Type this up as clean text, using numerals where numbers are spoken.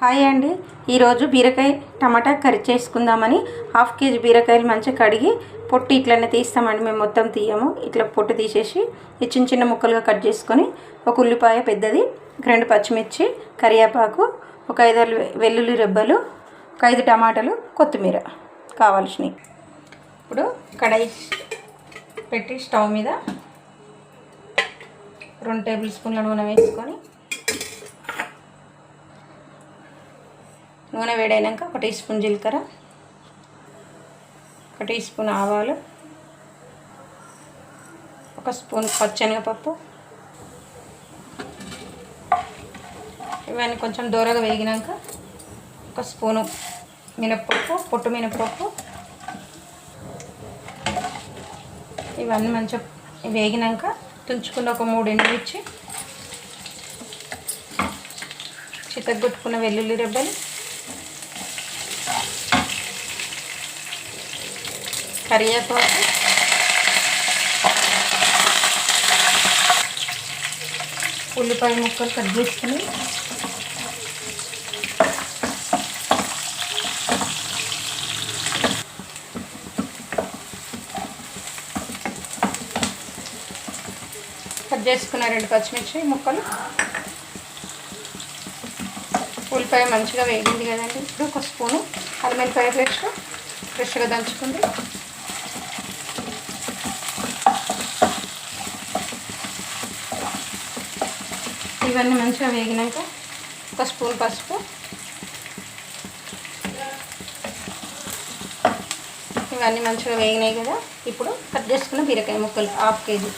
Hi అండి. ఈరోజు బీరకాయ టమాటా కర్రీ చేసుకుందామని హాఫ్ కేజీ బీరకాయలు మంచిగా కడిగి పొట్టు ఇట్లనే తీస్తామండి. మేము మొత్తం తీయము, ఇట్లా పొట్టు తీసేసి ఈ చిన్న చిన్న ముక్కలుగా కట్ చేసుకొని ఒక ఉల్లిపాయ పెద్దది, 2 పచ్చిమిర్చి, కరివేపాకు, ఒక 5 వెల్లుల్లి రెబ్బలు, ఒక 5 టమాటాలు, కొత్తిమీర కావాల్సినవి. ఇప్పుడు కడాయి పెట్టి స్టవ్ మీద 2 టేబుల్ స్పూన్ల నూనె వేసుకొని నూనె వేడైనాక 1 టీ స్పూన్ జీలకర్ర, 1 టీ స్పూన్ ఆవాలు, 1 స్పూన్ పచ్చెనగపప్పు, ఇవన్నీ కొంచెం దూరగా వేగినాక 1 స్పూను మినప్పప్పు, పొట్టు మినప్పప్పు, ఇవన్నీ మంచిగా వేగినాక తుంచుకున్న ఒక 3 ఎండుమిర్చి, చితగొట్టుకున్న వెల్లుల్లి రెబ్బలు, కరివేపాకు, ఉల్లిపాయ ముక్కలు కట్ చేసుకుని కట్ చేసుకున్న 2 పచ్చిమిర్చి ముక్కలు. ఉల్లిపాయ మంచిగా వేగింది కదండి. ఇప్పుడు 1 స్పూను అల్లం వెల్లిపాయ పేస్ట్ ఫ్రెష్గా దంచుకుంది, ఇవన్నీ మంచిగా వేగినాక 1 స్పూన్ పసుపు, ఇవన్నీ మంచిగా వేగినాయి కదా. ఇప్పుడు కట్ చేసుకున్న బీరకాయ ముక్కలు హాఫ్ కేజీ